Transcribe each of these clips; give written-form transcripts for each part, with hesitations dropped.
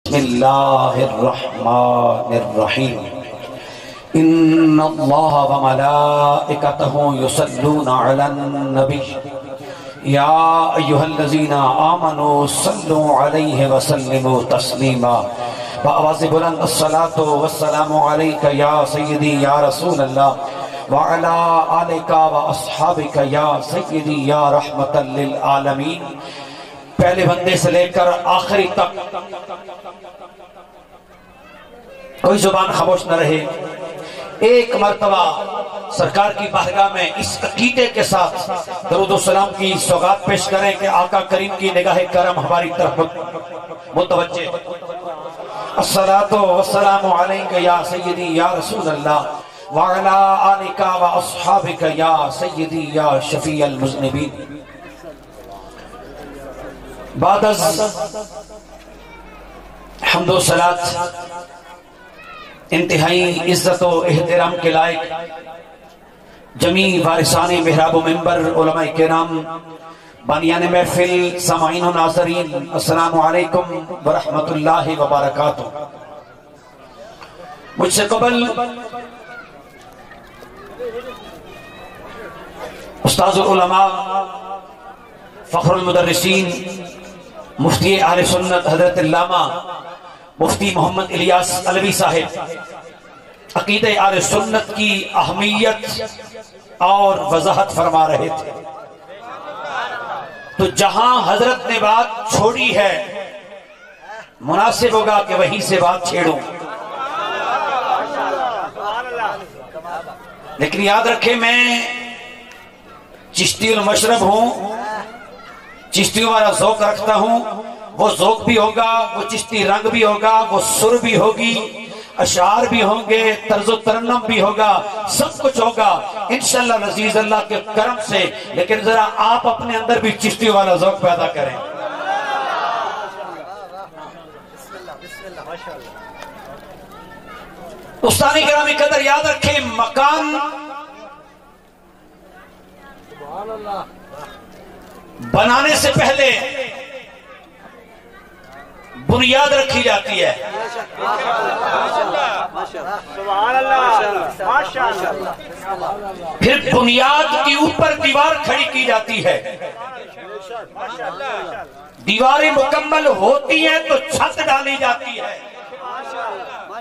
بسم اللہ الرحمن الرحیم ان اللہ وملائکتہ یصلون علی النبی یا ایہا الذین آمنوا صلوا علیہ وسلموا تسلیما بآواز بلند الصلاۃ والسلام علیک یا سیدی یا رسول اللہ وعلی آلک واصحابک یا سیدی یا رحمت للعالمین۔ پہلے بندے سے لے کر آخری تک کوئی زبان خاموش نہ رہے، ایک مرتبہ سرکار کی بارگاہ میں اس عقیدے کے ساتھ درود و سلام کی سوغات پیش کریں کہ آقا کریم کی نگاہ کرم ہماری طرف متوجہ۔ الصلاۃ والسلام علیک یا سیدی یا رسول اللہ وعلی آلک واصحابک یا سیدی یا شفیع المذنبین۔ بعد از حمد و صلاة انتہائی عزت و احترام کے لائق جمیع وارثان محراب و منبر، علماء کرام، بانیان محفل، سامعین و ناظرین، السلام علیکم ورحمت اللہ وبرکاتہ۔ مجھ سے قبل استاذ العلماء، فخر المدرسین، مفتی اہل سنت حضرت علامہ مفتی محمد الیاس علوی صاحب عقیدہ اہل سنت کی اہمیت اور وضاحت فرما رہے تھے، تو جہاں حضرت نے بات چھوڑی ہے مناسب ہوگا کہ وہیں سے بات چھیڑوں، لیکن یاد رکھیں میں چشتی المشرب ہوں، چشتیوں والا ذوق رکھتا ہوں، وہ ذوق بھی ہوگا، وہ چشتی رنگ بھی ہوگا، وہ سر بھی ہوگی، اشعار بھی ہوں گے، طرز و ترنم بھی ہوگا، سب کچھ ہوگا انشاءاللہ العزیز اللہ کے کرم سے، لیکن ذرا آپ اپنے اندر بھی چشتی والا ذوق پیدا کریں۔ استانی گرامی قدر یاد رکھیں، مکان بنانے سے پہلے بنیاد رکھی جاتی ہے، پھر بنیاد کے اوپر دیوار کھڑی کی جاتی ہے، دیواریں مکمل ہوتی ہیں تو چھت ڈالی جاتی ہے،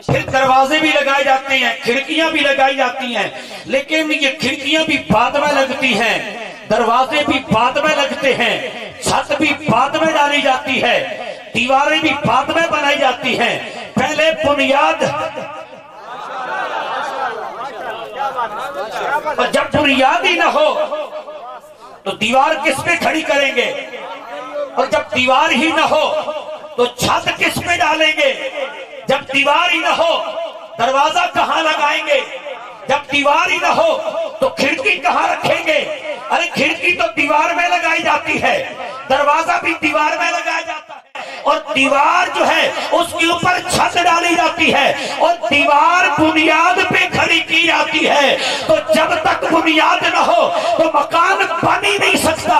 پھر دروازے بھی لگائے جاتے ہیں، کھڑکیاں بھی لگائی جاتی ہیں، لیکن یہ کھڑکیاں بھی بعد میں لگتی ہیں، دروازے بھی بعد میں لگتے ہیں، چھت بھی بعد میں ڈالی جاتی ہے، دیواریں بھی بعد میں بنائی جاتی ہیں، پہلے بنیاد، اور جب بنیاد ہی نہ ہو تو دیوار کس پہ کھڑی کریں گے، اور جب دیوار ہی نہ ہو تو چھت کس پہ ڈالیں گے، جب دیوار ہی نہ ہو دروازہ کہاں لگائیں گے، جب دیوار ہی نہ ہو تو کھڑکی کہاں رکھیں گے، ارے کھڑکی تو دیوار میں لگائی جاتی ہے، دروازہ بھی دیوار میں لگایا جاتا ہے، اور دیوار جو ہے اس کے اوپر چھت ڈالی جاتی ہے، اور دیوار بنیاد پہ کھڑی کی جاتی ہے، تو جب تک بنیاد نہ ہو تو مکان بن ہی نہیں سکتا،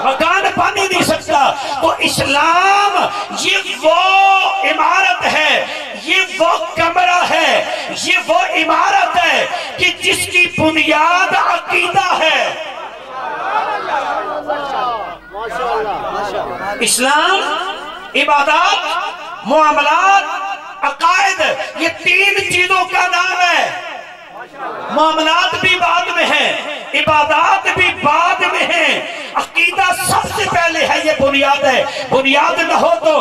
مکان بن ہی نہیں سکتا۔ تو اسلام یہ وہ عمارت ہے، یہ وہ کمرہ ہے، یہ وہ عمارت ہے کہ جس کی بنیاد عقیدہ ہے۔ اسلام عبادات، معاملات، عقائد، یہ تین چیزوں کا نام ہے۔ معاملات بھی بعد میں ہیں، عبادات بھی بعد میں ہیں، عقیدہ سب سے پہلے ہے، یہ بنیاد ہے، بنیاد نہ ہو تو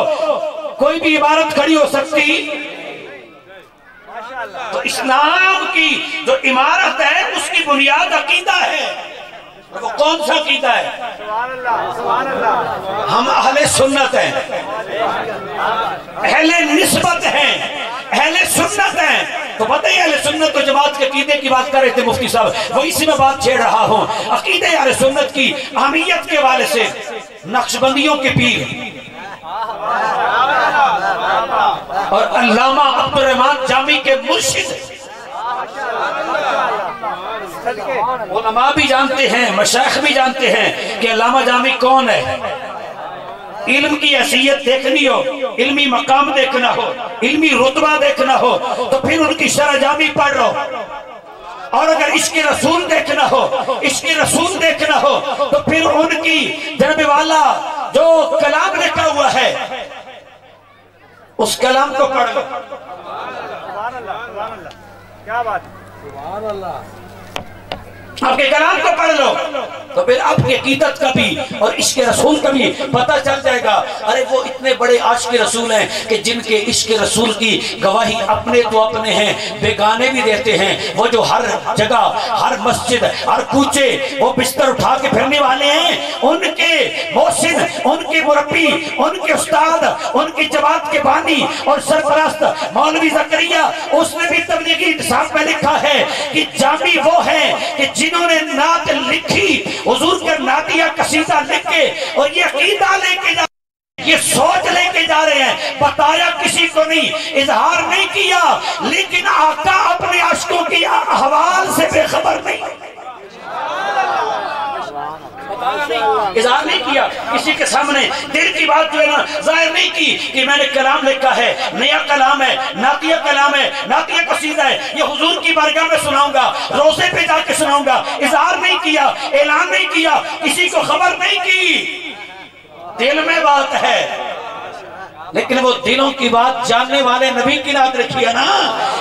کوئی بھی عبادت کھڑی ہو سکتی۔ تو اسلام کی جو عمارت ہے اس کی بنیاد عقیدہ ہے، وہ کون سا عقیدہ ہے؟ ہم اہل سنت ہیں، اہل نسبت ہیں، اہل سنت ہیں، تو پتہ ہی اہل سنت و جماعت کے عقیدے کی بات کر رہے تھے مفتی صاحب، وہ اسی میں بات چھیڑ رہا ہوں۔ عقیدہ اہل سنت کی اہمیت کے والے سے نقشبندیوں کے پیر اور علامہ عبدالرحمن جامی کے مرشد علماء بھی جانتے ہیں، مشائخ بھی جانتے ہیں کہ علامہ جامی کون ہے۔ علم کی حیثیت دیکھنی ہو، علمی مقام دیکھنا ہو، علمی رتبہ دیکھنا ہو تو پھر ان کی شرح جامی پڑھ لو، اور اگر عشق رسول دیکھنا ہو، عشق رسول دیکھنا ہو تو پھر ان کی جناب والا جو کلام لکھا ہوا ہے اس کلام کو پڑھ لو۔ سبحان اللہ، سبحان اللہ، کیا بات ہے، سبحان اللہ، آپ کے کلام کو پڑھ لو تو پھر آپ کی عقیدت کا بھی اور عشق رسول کا بھی پتہ چل جائے گا۔ ارے وہ اتنے بڑے عاشق رسول ہیں کہ جن کے عشق رسول کی گواہی اپنے تو اپنے ہیں، بیگانے بھی دیتے ہیں۔ وہ جو ہر جگہ، ہر مسجد، ہر کوچے وہ بستر اٹھا کے پھرنے والے ہیں، ان کے محسن، ان کے مربی، ان کے استاد، ان کی جماعت کے بانی اور سرپرست مولوی زکریا، اس نے بھی تبلیغی انصاف میں لکھا ہے کہ جامی وہ ہیں کہ جنہوں نے نعت لکھی، حضور کا نعتیہ قصیدہ لکھ کے اور یہ عقیدہ لے کے جا، یہ سوچ لے کے جا رہے ہیں، بتایا کسی کو نہیں، اظہار نہیں کیا، لیکن آقا اپنے عاشقوں کی احوال سے بے خبر نہیں، اظہار نہیں کیا کسی کے سامنے، دل کی بات جو ہے نا ظاہر نہیں کی کہ میں نے کلام لکھا ہے، نیا کلام ہے، نعتیہ کلام ہے، نعتیہ قصیدہ ہے، یہ حضور کی بارگاہ میں سناؤں گا، روزے پہ جا کے سناؤں گا، اظہار نہیں کیا، اعلان نہیں کیا، کسی کو خبر نہیں کی، دل میں بات ہے۔ لیکن وہ دلوں کی بات جاننے والے نبی کی نعت رکھی ہے نا،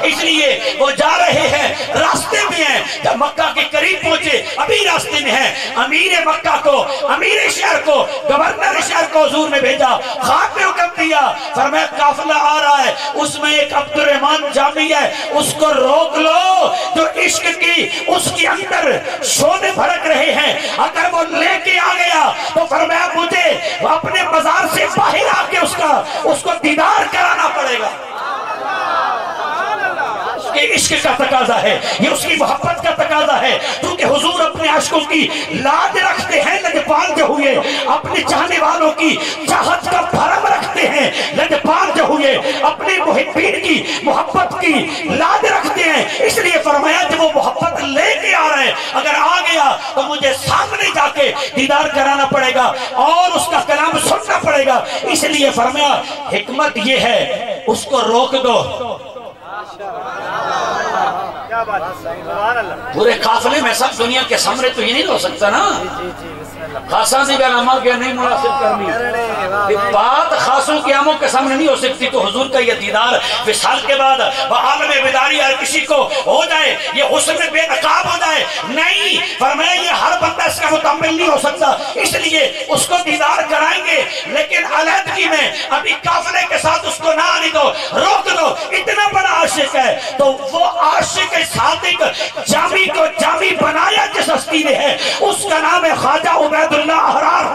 اس لیے وہ جا رہے ہیں، راستے میں ہیں، جب مکہ کے قریب پہنچے، ابھی راستے میں ہیں، امیر مکہ کو، امیر شہر کو، گورنر شہر کو حضور نے بھیجا، خط میں حکم دیا، فرمایا قافلہ آ رہا ہے، اس میں ایک عبد الرحمن جامی ہے، اس کو روک لو، جو عشق کی اس کے اندر شعلے بھڑک رہے ہیں، اگر وہ لے کے آ گیا تو فرمایا مجھے اپنے بازار سے باہر آ کے اس کو دیدار کرانا پڑے گا۔ یہ عشق کا تقاضا ہے، یہ اس کی محبت کا تقاضا ہے، کیونکہ حضور اپنے عاشقوں کی لاج رکھتے ہیں، لجپال جو ہوئے، اپنے چاہنے والوں کی چاہت کا بھرم رکھتے ہیں، لجپال جو ہوئے، اپنے محبین کی محبت کی لاج رکھتے ہیں، اس لیے فرمایا جب وہ محبت لے کے آ رہے ہیں، اگر آ گیا تو مجھے سامنے جا کے دیدار کرانا پڑے گا اور اس کا کلام سننا پڑے گا، اس لیے فرمایا حکمت یہ ہے اس کو روک دو۔ پورے قافلے میں سب دنیا کے سامنے تو یہ نہیں ہو سکتا نا، خاصاں سے نامہ کیا نہیں مناسب کرنی، بات خاصوں کے عاموں کے سامنے نہیں ہو سکتی، تو حضور کا یہ دیدار وصال کے بعد عالم بیداری ہر کسی کو ہو جائے، یہ حسن بے نقاب ہو جائے، نہیں، فرمایا یہ ہر بندہ اس کا مکمل نہیں ہو سکتا، اس لیے اس کو دیدار کرائیں گے، لیکن علیحدگی میں ابھی قافلے کے ساتھ اس کو نہ آنے دو، روک دو، اتنا بڑا عاشق ہے، تو وہ عاشق صادق جامی کو جامی بنایا جس ہستی نے ہے، اس کا نام ہے خواجہ عبید اللہ احرار،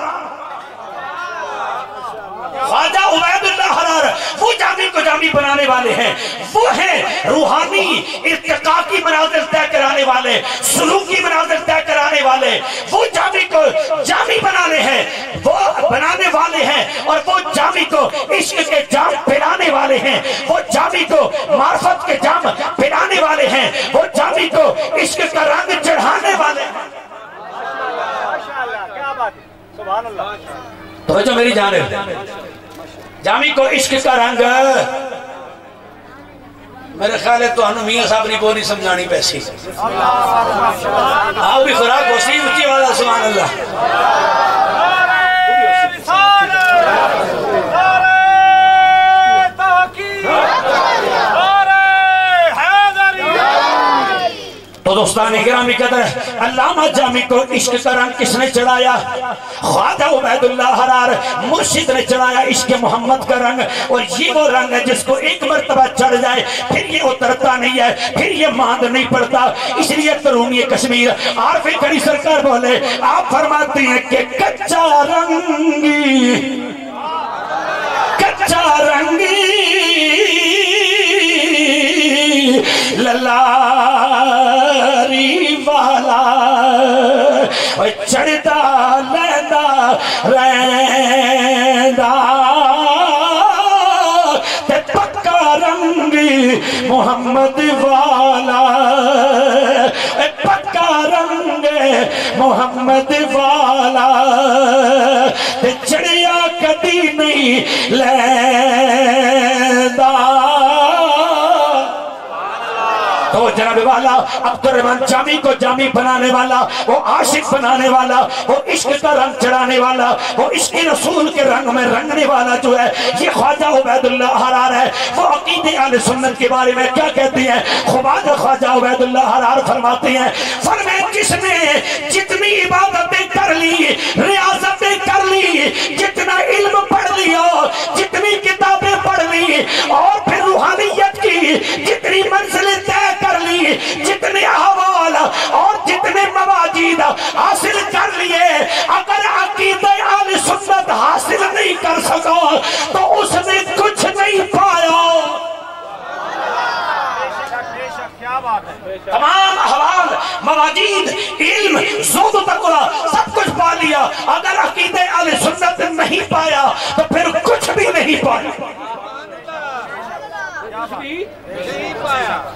خواجہ عبید اللہ احرار، وہ جامی کو جامی بنانے والے ہیں، وہ ہیں روحانی ارتقاء کی منازل طے کرانے والے، سلوکی منازل طے کرانے والے، وہ جامی کو جامی بنانے ہیں، وہ بنانے والے ہیں، اور وہ جامی کو عشق کے جام پلانے والے ہیں، وہ جامی کو معرفت کے جام پلانے والے ہیں، وہ جامی کو عشق کا رنگ چڑھانے والے ہیں۔ سبحان اللہ، تو جو میری جانب جامی کو عشق کا رنگ، میرے خیال ہے تو انہوں میاں صاحب نے کو نہیں سمجھانی پیسی، آؤ بھی خوراک ہو سی اچھی والا سبحان اللہ۔ تو دوستان گرامی قدر، علامہ جامی کو عشق کا رنگ کس نے چڑھایا؟ خواجہ عبید اللہ احرار مرشد نے چڑھایا عشق محمد کا رنگ، اور یہ وہ رنگ ہے جس کو ایک مرتبہ چڑھ جائے پھر یہ اترتا نہیں ہے، پھر یہ ماند نہیں پڑتا، اس لیے ترومی کشمیر عارف کھڑی سرکار بولے، آپ فرماتے ہیں کہ کچا رنگی للاری والا چڑھتا لیندہ رہندہ تے پکا رنگی محمد والا، پکا رنگ محمد والا تے چڑھیا کدی نہیں لیندہ. تو جناب والا عبد الرحمن جامی کو جامی بنانے والا، وہ عاشق بنانے والا، وہ عشق کا رنگ چڑھانے والا، وہ عشق رسول کے رنگ میں رنگنے والا جو ہے یہ خواجہ عبید اللہ حرار ہے. وہ عقید اہل سنت کے بارے میں کیا کہتی ہیں؟ خواجہ عبید اللہ حرار فرماتے ہیں، فرمائے جس نے جتنی عبادتیں کر لی، ریاضتیں کر لی، جتنا علم پڑھ لیا، جتنی کتابیں پڑھ لی، اور پھر روحانیت کی جتنی منزلیں طے کر لی، جتنے احوال اور جتنے مواجید حاصل کر لیے، اگر عقیدہ اہل سنت حاصل نہیں کر سکا تو اس نے کچھ نہیں پایا. تمام احوال، مواجید، علم، زہد و تقویٰ سب کچھ پا لیا، اگر عقیدہ اہل سنت نہیں پایا تو پھر کچھ بھی نہیں پایا.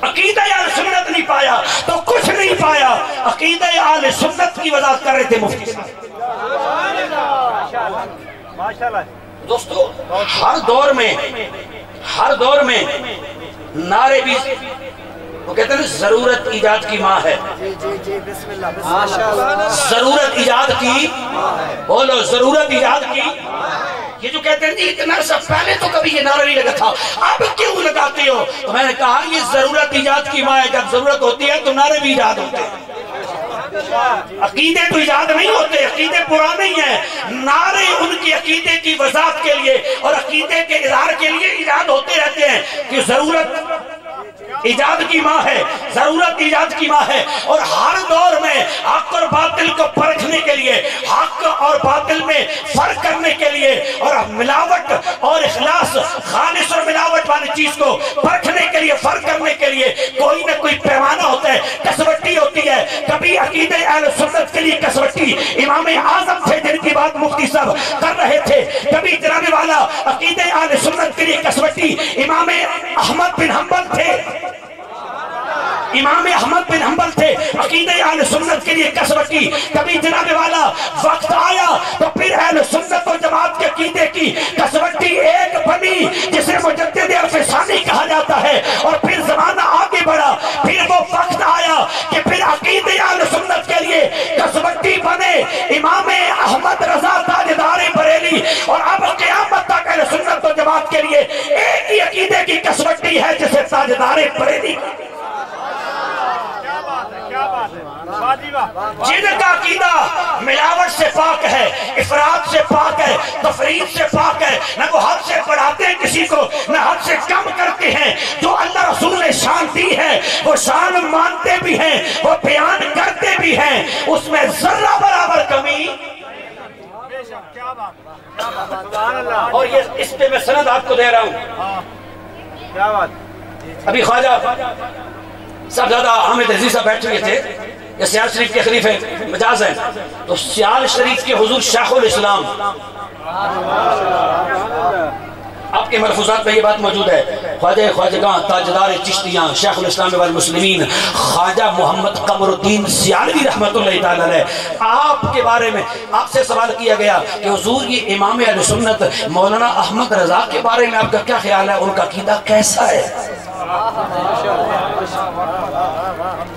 عقیدہ اہل سنت نہیں پایا تو کچھ نہیں پایا. عقیدہ اہل سنت کی وضاحت کر رہے تھے مفتی صاحب. دوستو ہر دور میں نعرے بھی، وہ کہتے ہیں ضرورت ایجاد کی ماں ہے. ضرورت ایجاد کی، بولو ضرورت ایجاد کی. یہ جو کہتے ہیں اتنا عرصہ پہلے تو کبھی یہ نعرہ نہیں لگا تھا، اب کیوں لگاتے ہو؟ تو میں نے کہا یہ ضرورت ایجاد کی ماں ہے. جب ضرورت ہوتی ہے تو نعرے بھی ایجاد ہوتے ہیں. عقیدے تو ایجاد نہیں ہوتے، عقیدے پرانے ہی ہیں. نعرے ان کی عقیدے کی وضاحت کے لیے اور عقیدے کے اظہار کے لیے ایجاد ہوتے رہتے ہیں کہ ضرورت ایجاد کی ماں ہے، ضرورت ایجاد کی ماں ہے. اور ہر دور میں حق اور باطل کو پرکھنے کے لیے، حق اور باطل میں فرق کرنے کے لیے، اور ملاوٹ اور اخلاص، خالص اور ملاوٹ والی چیز کو پرکھنے کے لیے، فرق کرنے کے لیے کوئی نہ کوئی پیمانہ ہوتا ہے، کسوٹی ہوتی ہے. کبھی عقیدہ اہل سنت کے لیے کسوٹی امام اعظم تھے جن کی بات مفتی صاحب کر رہے تھے. کبھی جناب والا عقیدہ اہل سنت کے لیے کسوٹی امام احمد بن حنبل تھے. امام احمد بن حنبل تھے عقیدہ اہل سنت کے لیے کسوٹی. کبھی جناب والا وقت آیا تو پھر اہل سنت و جماعت کے عقیدے کی کسوٹی ایک بنی جسے مجدد عرف ثانی کہا جاتا ہے. اور پھر زمانہ آگے بڑھا، پھر وہ وقت آیا کہ پھر عقیدہ اہل سنت کے لیے کسوٹی بنے امام احمد رضا تاجدار بریلی. اور اب قیامت تک اہل سنت و جماعت کے لیے ایک ہی عقیدے کی کسوٹی ہے جسے تاجدار بریلی. جن کا عقیدہ ملاوٹ سے پاک ہے، افراد سے پاک ہے، تفرید سے پاک ہے، نہ وہ حد سے بڑھاتے ہیں کسی کو، نہ حد سے کم کرتے ہیں. جو اللہ رسول نے شان دی ہے وہ شان مانتے بھی ہیں، وہ بیان کرتے بھی ہیں، اس میں ذرہ برابر کمی. اور یہ اس پہ میں سند آپ کو دے رہا ہوں. ابھی خواجہ صاحبزادہ حامد عزیز صاحب بیٹھ ہوئے تھے، یہ سیال شریف کے خلیفہ مجاز ہیں، تو سیال شریف کے حضور شیخ الاسلام، آپ کے ملفوظات میں یہ بات موجود ہے، خواجگاں تاجدار چشتیاں شیخ الاسلام والمسلمین خواجہ محمد قمر الدین سیالوی رحمت اللہ تعالیٰ علیہ، آپ کے بارے میں آپ سے سوال کیا گیا کہ حضور یہ امام اہل سنت مولانا احمد رضا کے بارے میں آپ کا کیا خیال ہے، ان کا عقیدہ کیسا ہے؟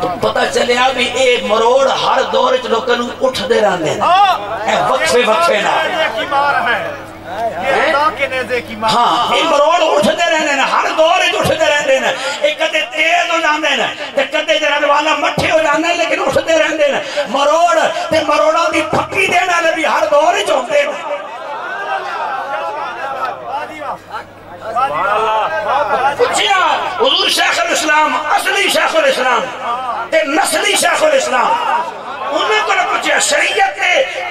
تو پتہ چلے بھی اے مروڑ ہر دور لوگوں اٹھ دے رہنے وقفے نہ. ہاں یہ مروڑ اٹھتے رہنے ہیں، ہر دور اٹھتے رہنے ہیں. ایک کدے تیز ہو جاندے ہیں، ایک کدے جناب والا مٹھے ہو جاندے ہیں، لیکن اٹھتے رہنے ہیں. مروڑ تے مروڑوں دی پھکی دینا لے بھی ہر دور ہوتے ہیں. پوچھیا حضور شیخ الاسلام اصلی شیخ الاسلام تے نسلی شیخ الاسلام انہوں کو پوچھیا شریعت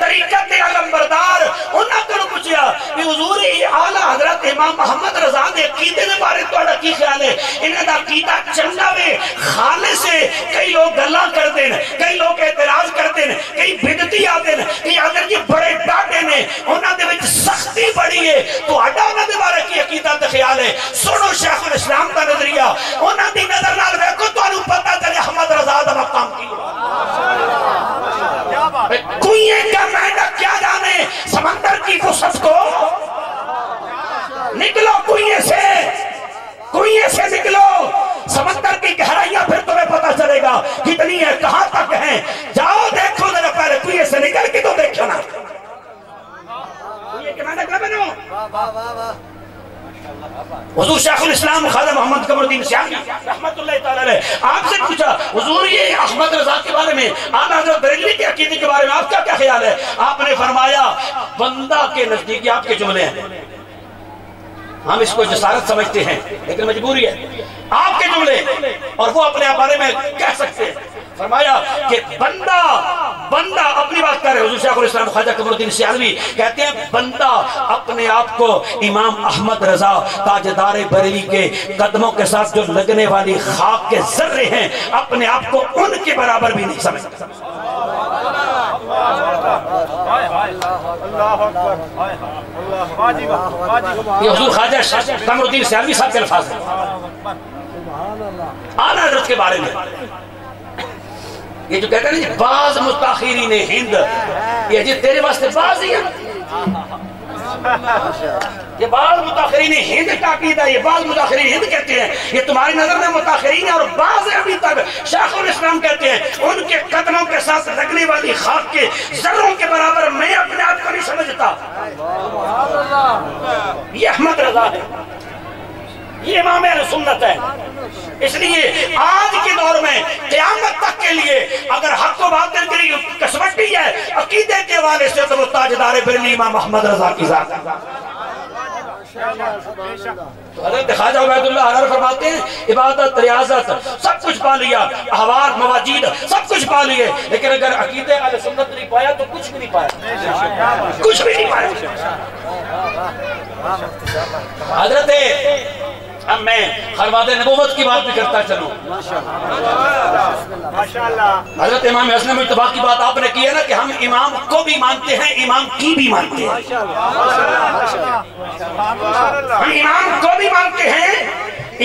طریقت علمبردار انہوں کو پوچھیا کہ حضور اعلیٰ حضرت امام محمد رضا دے عقیدے دے بارے توڑا کی خیال ہے؟ انہوں دا عقیدہ چنگا وے خالص ہے. کئی لوگ گلاں کر دیں، کئی لوگ اعتراض کر دیں، کئی بدعتی آتے ہیں، کئی اگر یہ بڑے ڈاٹے نے انہوں دے وچ سختی بڑی ہے تو اڈا انہوں دے بارے کی عقیدہ تے خیال ہے. سنو شیخ الاسلام کا نظریہ انہوں دی نظر نال ویکھو تانوں پتہ چلے احمد رضا دا مقام کی. کوئی کا مینڈک کیا جانے سمندر کی وسعت کو کنویں سے نکلو، سمندر کی گہرائیاں پھر تمہیں پتا چلے گا کتنی ہے، کہاں تک ہیں، جاؤ دیکھو ذرا پہلے کنویں سے نکل کے تو دیکھو نا حضور شیخ الاسلام خواجہ محمد قمر الدین سیالوی رحمت اللہ تعالی علیہ آپ سے پوچھا حضور یہ احمد رضا کے بارے میں، اعلیٰ حضرت بریلوی کے عقیدے کے بارے میں آپ کا کیا خیال ہے؟ آپ نے فرمایا بندہ کے نزدیک، آپ کے جملے ہیں، ہم اس کو جسارت سمجھتے ہیں لیکن مجبوری ہے، آپ کے جملے اور وہ اپنے بارے میں کہہ سکتے ہیں، فرمایا کہ بندہ اپنی بات کر رہے ہیں، حضور شیخ الاسلام خواجہ قمر الدین سیالوی کہتے ہیں بندہ اپنے آپ کو امام احمد رضا تاجدار بریلی کے قدموں کے ساتھ جو لگنے والی خاک کے ذرے ہیں، اپنے آپ کو ان کے برابر بھی نہیں سمجھتا۔ یہ حضور خواجہ قمر الدین سیالوی صاحب کے الفاظ ہیں اعلیٰ حضرت کے بارے میں۔ یہ جو کہتے ہیں نا بعض متاخرین ہند، یہ جی تیرے واسطے بعض ہی ہیں، یہ بعض متاخرین ہند کا عقیدہ، یہ بعض متاخرین ہند کہتے ہیں یہ تمہاری نظر میں متاخرین ہیں، اور بعض ابھی تک شیخ الاسلام کہتے ہیں ان کے قدموں کے ساتھ لگنے والی خاک کے ذروں کے برابر میں اپنے آپ کو نہیں سمجھتا۔ یہ احمد رضا ہے، یہ امام اہل سنت ہے۔ اس لیے آج کے دور میں قیامت تک کے لیے اگر حق و باطل کے لیے کسوٹی ہے عقیدے کے حوالے سے تو وہ تاجدار بریلی امام احمد رضا کی ذات ہے۔ حضرت خواجہ عبید اللہ حرر فرماتے ہیں عبادت، ریاضت سب کچھ پا لیا، احوال، مواجید سب کچھ پا لیے، لیکن اگر عقیدے اہل سنت نہیں پایا تو کچھ بھی نہیں پایا، کچھ بھی نہیں پایا۔ حضرت اب میں خلوات نبوت کی بات بھی کرتا چلوں، حضرت امام حسن مجتبی کی بات آپ نے کی ہے نا کہ ہم امام کو بھی مانتے ہیں، امام کی بھی مانتے ہیں، ہم امام کو بھی مانتے ہیں،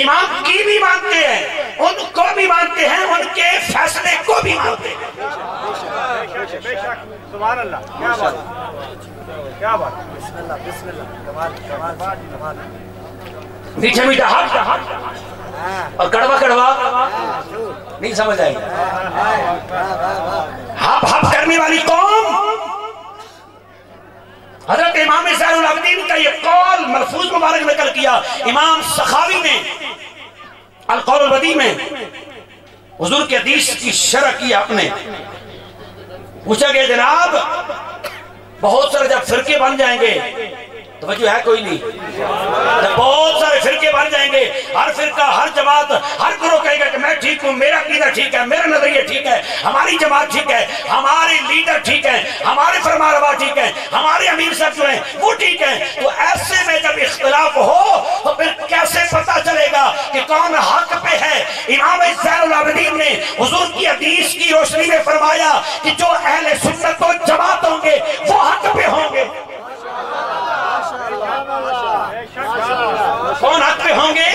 امام کی بھی مانتے ہیں، ان کو بھی مانتے ہیں، ان کے فیصلے کو بھی مانتے ہیں۔ سبحان اللہ، کیا بات، کیا بات، بسم اللہ، بسم اللہ، کمال، میٹھا میٹھا حق اور کڑوا کڑوا نہیں سمجھ آئی، ہپ ہپ کرنے والی قوم۔ حضرت امام زین العابدین کا یہ قول ملفوظ مبارک نقل کیا امام سخاوی نے القول البدیع میں، حضور کے حدیث کی شرح کی آپ نے، پوچھا کہ جناب بہت سارے جب فرقے بن جائیں گے، توجہ ہے کوئی نہیں، جب بہت سارے فرقے بن جائیں گے، ہر فرقہ، ہر جماعت، ہر گروہ کہے گا کہ میں ٹھیک ہوں، میرا عقیدہ ٹھیک ہے، میرا نظریہ ٹھیک ہے، ہماری جماعت ٹھیک ہے، ہمارے لیڈر ٹھیک ہیں، ہمارے فرمانروا ٹھیک ہیں، ہمارے امیر صاحب جو ہیں وہ ٹھیک ہیں، تو ایسے میں جب اختلاف ہو تو پھر کیسے پتا چلے گا کہ کون حق پہ ہے؟ امام زین العابدین نے حضور کی حدیث کی روشنی میں فرمایا کہ جو اہل سنت و جماعت ہوں گے وہ حق پہ ہوں گے۔ کون حق پہ ہوں گے؟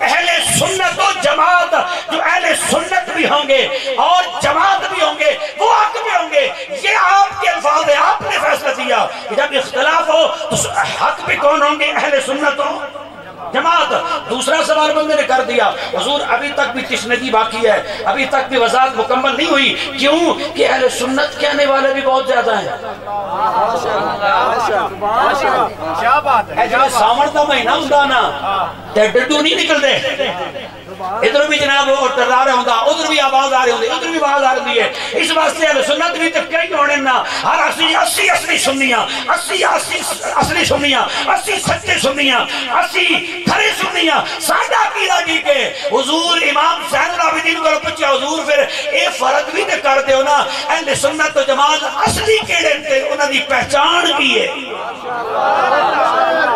اہل سنت و جماعت، جو اہل سنت بھی ہوں گے اور جماعت بھی ہوں گے وہ حق پہ ہوں گے۔ یہ آپ کے الفاظ ہیں، آپ نے فیصلہ دیا کہ جب اختلاف ہو تو حق پہ کون ہوں گے؟ اہل سنت و جماعت۔ دوسرا سوال بندے نے کر دیا حضور ابھی تک بھی تشنگی باقی ہے، ابھی تک بھی وضاحت مکمل نہیں ہوئی، کیوں کہ اہل سنت کہنے والے بھی بہت زیادہ ہیں۔ کیا بات ہے، جب ساون کا مہینہ ہوتا نا تے ڈڈو نہیں نکلتے، ادھر بھی جناب ٹرا رہا ہوتا، ادھر بھی آواز آ رہی ہوتی، ادھر بھی آواز آ رہی ہے۔ اس واسطے اہل سنت بھی تو کئی ہونے نا، ہر اسی اصلی سنیاں، اسی اصلی سنیاں، اسی سچے سنیاں، اسی کھرے سنیاں۔ سادہ عقیدہ کی کہ حضور امام زین العابدین کو پوچھا حضور پھر اے فرق بھی تے کر دیو نا، اہل سنت و جماعت اصلی کیڑے تے انہاں دی پہچان کی ہے؟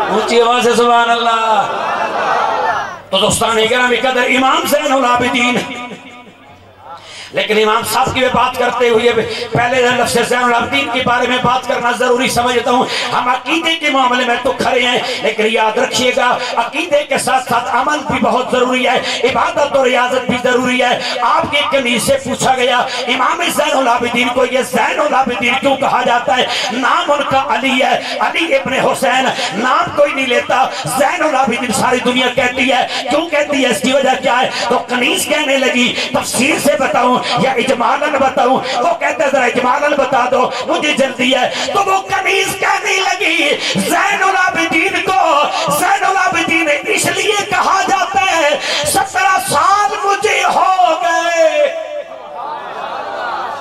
اونچی آواز سے سبحان اللہ۔ تو دوستان گرامی قدر امام زین العابدین لیکن امام صاحب کی بات کرتے ہوئے پہلے لفظ زین العابدین کے بارے میں بات کرنا ضروری سمجھتا ہوں. ہم عقیدے کے معاملے میں تو کھڑے ہیں لیکن یاد رکھیے گا عقیدے کے ساتھ ساتھ عمل بھی بہت ضروری ہے, عبادت اور ریاضت بھی ضروری ہے. آپ کے کنیز سے پوچھا گیا امام زین العابدین کو یہ زین العابدین کیوں کہا جاتا ہے؟ نام ان کا علی ہے, علی ابن حسین, نام کوئی نہیں لیتا. زین العابدین ساری دنیا کہتی ہے, کیوں کہتی ہے, اس کی وجہ کیا ہے؟ تو کنیز کہنے لگی تفسیر سے بتاؤں یا اجمالاً بتاؤں؟ وہ کہتے ذرا اجمالاً بتا دو مجھے جلدی ہے. تو وہ کنیز کہنے لگی زین العابدین کو زین العابدین اس لیے کہا جاتا ہے 17 سال مجھے ہو گئے,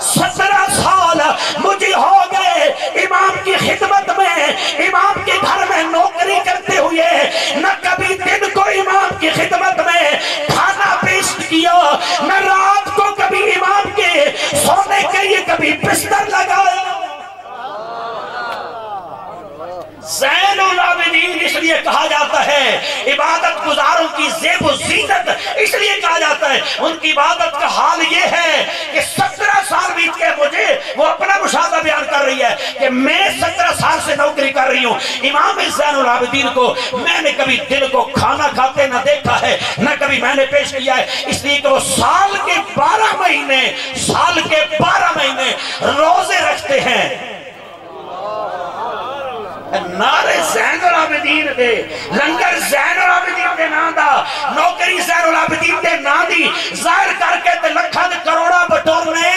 17 سال مجھے ہو گئے امام کی خدمت میں, امام کے گھر میں نوکری کرتے ہوئے, نہ کبھی دن کو امام کی خدمت میں کھانا پیش کیا, نہ رات کو کبھی امام کے سونے کے لیے کبھی بستر لگایا. زین العابدین اس لیے کہا جاتا ہے, عبادت گزاروں کی زیب و زینت اس لیے کہا جاتا ہے. ان کی عبادت کا حال یہ ہے کہ 17 سال بیت کے مجھے وہ اپنا مشاہدہ بیان کر رہی ہے کہ میں 17 سال سے نوکری کر رہی ہوں. امام زین العابدین کو میں نے کبھی دن کو کھانا کھاتے نہ دیکھا ہے, نہ کبھی میں نے پیش کیا ہے, اس لیے کہ وہ سال کے 12 مہینے روزے رکھتے ہیں. نعرے زین العابدین دے, لنگر زین العابدین دے نا دا, نوکری زین العابدین دے نا دی, ظاہر کر کے تے لکھاں دے کروڑا بٹورنے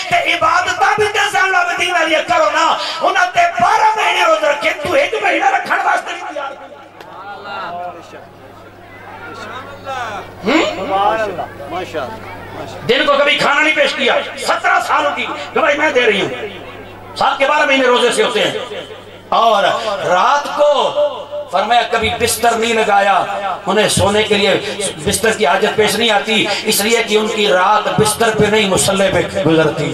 تے عبادتہ بھی تے زین العابدین علیہ کرو نا. انہاں تے 12 مہینے روز رکھے, تو ایک مہینہ رکھن واسطے نہیں تیار دن کو کبھی کھانا نہیں پیش کیا. 17 سالوں کی گواہی میں دے رہی ہوں. سال کے 12 مہینے روزے سے ہوتے ہیں. اور رات کو فرمایا کبھی بستر نہیں لگایا, انہیں سونے کے لیے بستر کی حاجت پیش نہیں آتی, اس لیے کہ ان کی رات بستر پہ نہیں مصلی پہ گزرتی.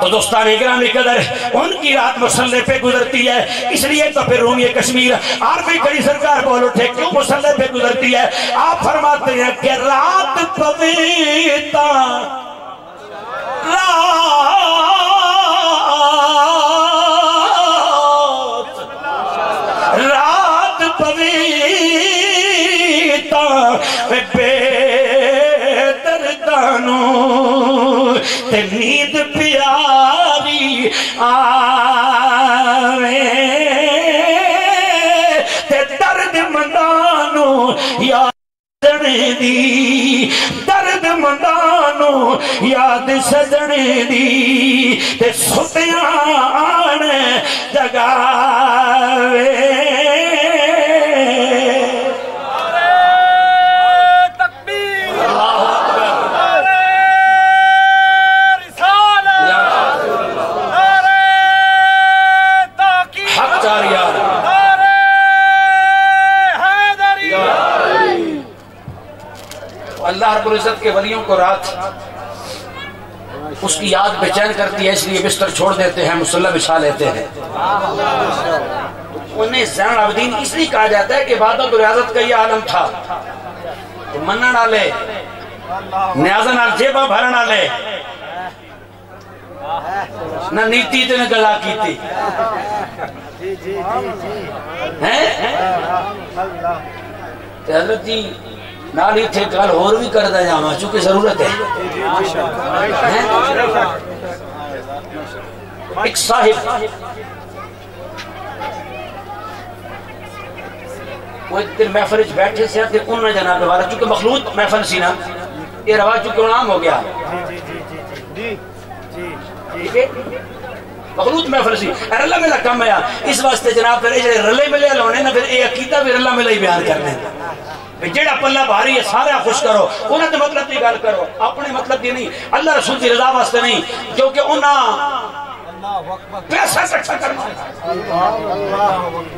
تو دوستان اکرامی قدر ان کی رات مصلی پہ گزرتی ہے, اس لیے تو پھر رومی کشمیر عارفی کڑی سرکار بول اٹھے کیوں مصلی پہ گزرتی ہے؟ آپ فرماتے ہیں کہ رات پویتا رات پویتا بے دردانو تے نیند پیاری آوے تے درد مندانو یاد سجنے دی, درد مندانو یاد سجنے دی تے ستیان جگاوے. اللہ رب العزت کے ولیوں کو رات اس کی یاد بے چین کرتی ہے, اس لیے بستر چھوڑ دیتے ہیں, مصلی بچھا لیتے ہیں. انہیں زین العابدین اس لیے کہا جاتا ہے کہ عبادت و ریاضت کا یہ عالم تھا. منہ نالے نیازن آل جیبہ بھرن آلے نہ نیتی تے نہ گلا کیتی. حضرت جی نال ہی تھے کال اور بھی کردہ جاما چونکہ ضرورت ہے. ایک صاحب وہ ایک دن محفل بیٹھے سے آتے انہوں نے جناب والا چونکہ مخلوط محفل سی نا, یہ رواج چونکہ عام ہو گیا, مخلوط محفل سی رلا ملا کم ہے. اس واسطے جناب پھر یہ رلے ملے لونے نا, پھر یہ عقیدہ بھی رلا ملا ہی بیان کرنے, جیڑا پلہ بھاری ہے سارے خوش کرو, انہوں نے مطلب کی گل کرو, اپنے مطلب کی نہیں, اللہ رسول کی رضا واسطے نہیں, کیونکہ انہاں پیسہ اکٹھا کرنا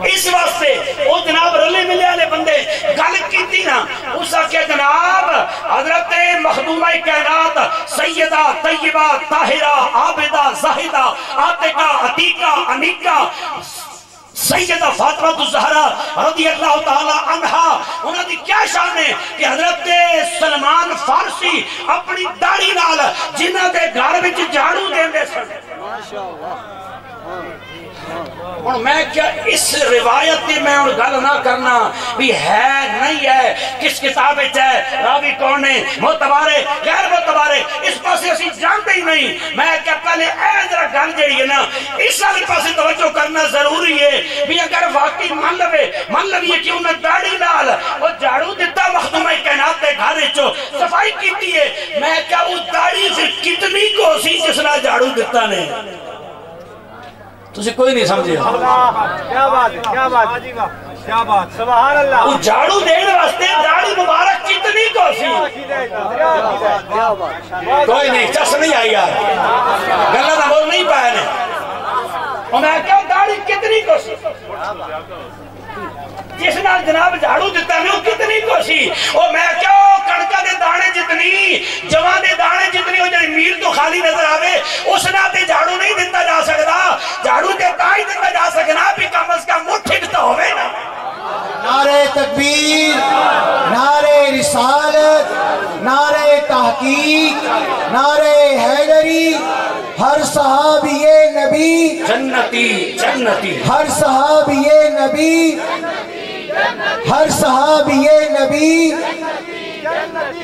اس واسطے. وہ جناب رلے ملے والے بندے گل کیتی نا, اس آکے جناب حضرت مخدومہ کائنات سیدہ طیبہ طاہرہ عابدہ زاہدہ عاتقہ عتیقہ انیقہ سیدہ فاطمہ الزہرا رضی اللہ تعالی عنہا, انہوں نے کیا شان ہے کہ حضرت سلمان فارسی اپنی داڑھی نال جنہاں دے گھر وچ جھاڑو دیندے سن۔ اور میں کیا اس روایت کی میں گل نہ کرنا بھی ہے نہیں ہے، کس کتاب ہے، راوی کون ہے، معتبر ہے غیر معتبر ہے، اس پاسے اسی جانتے ہی نہیں۔ میں کیا پہلے ذرا گل جڑی ہے نا اس والے پاسے توجہ کرنا ضروری ہے بھی اگر واقعی من لوے کہ انہیں داڑھی نال وہ جھاڑو دیتا مخدومہ کائنات دے گھر وچوں صفائی کیتی ہے، میں کیا وہ داڑھی پھر کتنی کو سی جس نال جھاڑو دیتا نے؟ تجھے کوئی نہیں سمجھے؟ کیا بات ہے، کیا بات ہے، کیا بات، سبحان اللہ۔ وہ جھاڑو دینے واسطے داڑھی مبارک کتنی کو سی؟ کوئی نہیں، چس نہیں آئی یار، گلہ نہ بول نہیں پایا نے۔ اور میں کہوں داڑھی کتنی کو سی؟ جس نال جناب جھاڑو دیتا ہے وہ کتنی کو سی؟ اور میں کہوں کڑکا دے دانے جتنی، جوان دے دانے جتنی ہو جائے میل تو خالی نظر آوے، اس نال تے جھاڑو نہیں دیتا جا سکتا، جھاڑو دیتا ہی دیتا جا سکنا بھی کم از کم مٹھ ٹھکتا ہوئے نا۔ نعرہ تکبیر، نعرہ رسالت، نعرہ تحقیق، نعرہ حیدری، ہر صحابی نبی جنتی جنتی، ہر صحابی نبی، ہر صحابی نبی،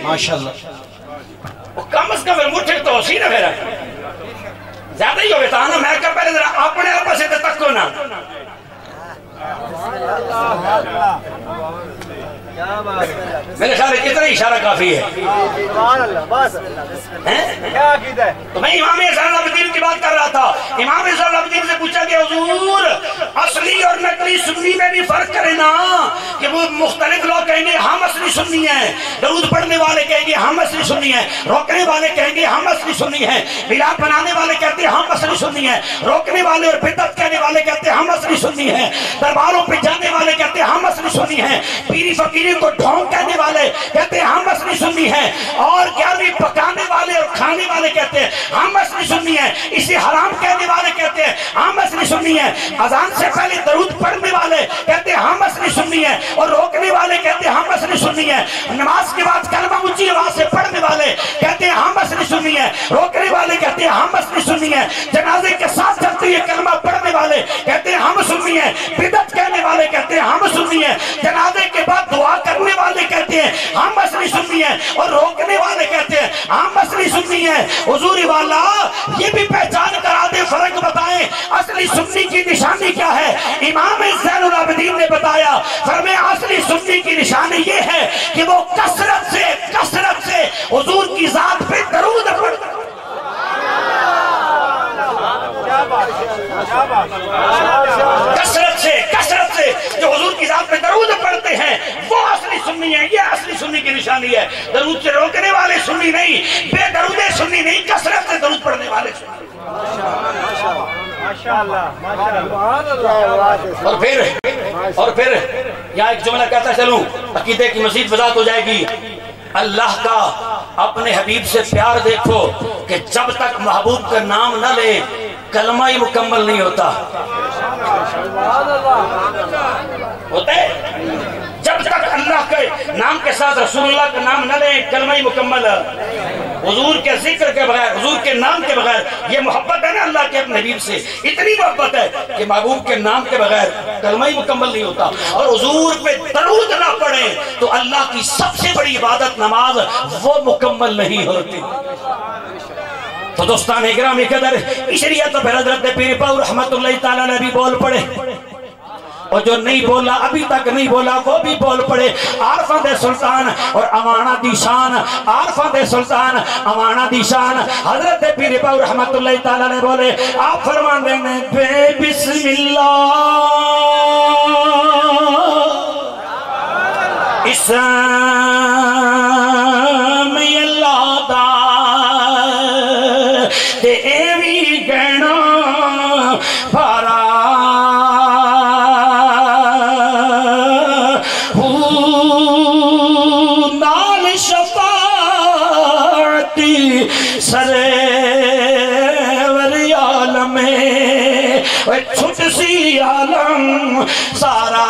ماشاءاللہ۔ وہ کم از کم مٹھ ٹھکتا ہو سی نا میرا، زیادہ ہی ہوئے تھا نا۔ میں کہا پہلے ذرا اپنے آپ سے تکو نا۔ میرے خیال ہے اتنا اشارہ کافی ہے۔ تو میں امام زین العابدین کی بات کر رہا تھا۔ امام زین العابدین سے پوچھا کہ حضور اصلی اور نقلی سنی میں بھی فرق کرے نا، کہ وہ مختلف لوگ کہیں گے ہم اصلی سنی ہیں، درود پڑھنے والے کہیں گے ہم اصلی سنی ہیں، روکنے والے کہیں گے ہم اصلی سنی ہیں، میلاد بنانے والے کہتے ہیں ہم اصلی سنی ہیں، روکنے والے اور بدعت کہنے والے کہتے ہیں ہم اصلی سنی ہیں، درباروں پہ جانے والے کہتے ہیں ہم اصلی سنی ہیں، پیری فقیری کو ڈھونگ کہنے والے کہتے ہیں ہم اصلی سنی ہیں، اور گیارہویں پکانے والے اور کھانے والے کہتے ہیں ہم اصلی سنی ہیں، اسے حرام کہنے والے کہتے ہیں ہم اصلی سنی ہیں، اذان سے پہلے درود پڑھنے والے کہتے ہیں ہم اصلی سنی ہیں، اور روکنے والے کہتے ہیں ہم اصلی سنی ہیں، نماز کے بعد کلمہ اونچی آواز سے پڑھنے والے کہتے ہیں ہم اصلی سنی ہیں، روکنے والے کہتے ہیں ہم اصلی سنی ہیں، جنازے کے ساتھ چلتے ہوئے کلمہ پڑھنے والے کہتے ہیں ہم سنی ہیں، بدعت کہنے والے کہتے ہیں ہم سنی ہیں، جنازے کے بعد دعا کرنے والے کہتے ہیں ہم اصلی سنی ہیں، اور روکنے والے کہتے ہیں ہم اصلی سنی ہیں۔ حضور والا یہ بھی پہچان کرا دے، فرق بتائیں اصلی سنی کی نشانی کیا ہے؟ امام زین العابدین نے بتایا، فرمایا اصلی سنی کی نشانی یہ ہے کہ وہ کثرت سے حضور کی ذات پہ درود پڑھتا ہے۔ کثرت سے جو حضور کی ذات پہ درود پڑھتے ہیں وہ اصلی سنی ہے، یہ اصلی سنی کی نشانی ہے۔ درود سے روکنے والے سنی نہیں، بے درودے سنی نہیں، کثرت سے درود پڑھنے والے سنی۔ اور پھر یہاں ایک جملہ کہتا چلوں، عقیدے کی مزید وضاحت ہو جائے گی۔ اللہ کا اپنے حبیب سے پیار دیکھو کہ جب تک محبوب کا نام نہ لے کلمہ ہی مکمل نہیں ہوتا۔ ہوتا ہے جب تک اللہ کے نام کے ساتھ رسول اللہ کا نام نہ لیں کلمہ ہی مکمل ہے۔ حضور کے ذکر کے بغیر، حضور کے نام کے بغیر، یہ محبت ہے نا اللہ کے اپنے حبیب سے، اتنی محبت ہے کہ محبوب کے نام کے بغیر کلمہ ہی مکمل نہیں ہوتا۔ اور حضور پہ درود نہ پڑھیں تو اللہ کی سب سے بڑی عبادت نماز وہ مکمل نہیں ہوتی۔ تو دوستان اکرامی قدر اس لیے تو پھر حضرت پیر پاؤ رحمت اللہ تعالیٰ نے بھی بول پڑے، اور جو نہیں بولا ابھی تک نہیں بولا وہ بھی بول پڑے۔ عارفاں دے سلطان اور امانہ دی شان، عارفاں دے سلطان امانہ دی شان، حضرت پیر پاؤ رحمت اللہ تعالیٰ نے بولے، آپ فرمان دینے بے بسم اللہ اسم اللہ دا تے ایوی گہنا پارا نال شفاعتی سرور عالم چھٹ سی عالم سارا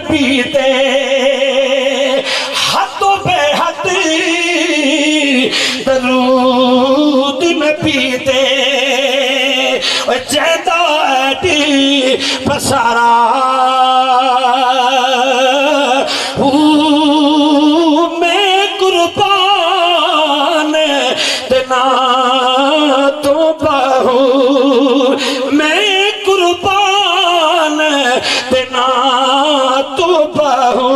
پیتے حد و بے حد درود نہ پیتے جیدادی پسارا میں قربان تنا تو بہو میں قربان تنا تو بہو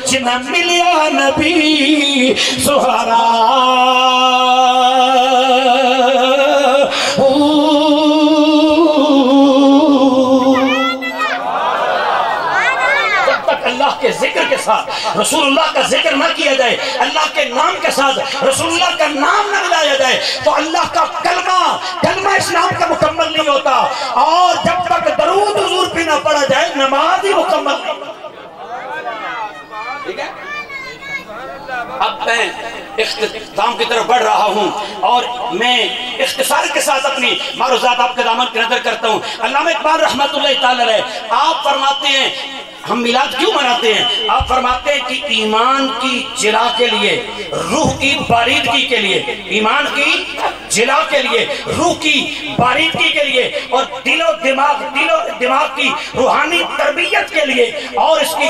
چنا ملیا نبی سہارا کے ذکر کے ساتھ رسول اللہ کا ذکر نہ کیا جائے، اللہ کے نام کے ساتھ رسول اللہ کا نام نہ ملایا جائے تو اللہ کا کلمہ اسلام کا مکمل نہیں ہوتا، اور جب تک درود حضور پہ نہ پڑھا جائے نماز ہی مکمل نہیں۔ ٹھیک ہے، اب میں اختتام کی طرف بڑھ رہا ہوں اور میں اختصار کے ساتھ اپنی معروضات آپ کے دامن کی نظر کرتا ہوں۔ علامہ اقبال رحمت اللہ تعالی علیہ آپ فرماتے ہیں ہم میلاد کیوں مناتے ہیں؟ آپ فرماتے ہیں کہ ایمان کی جلا کے لیے، روح کی باریدگی کے لیے، ایمان کی جلا کے لیے، روح کی باریدگی کے لیے اور دل و دماغ کی روحانی تربیت کے لیے اور اس کی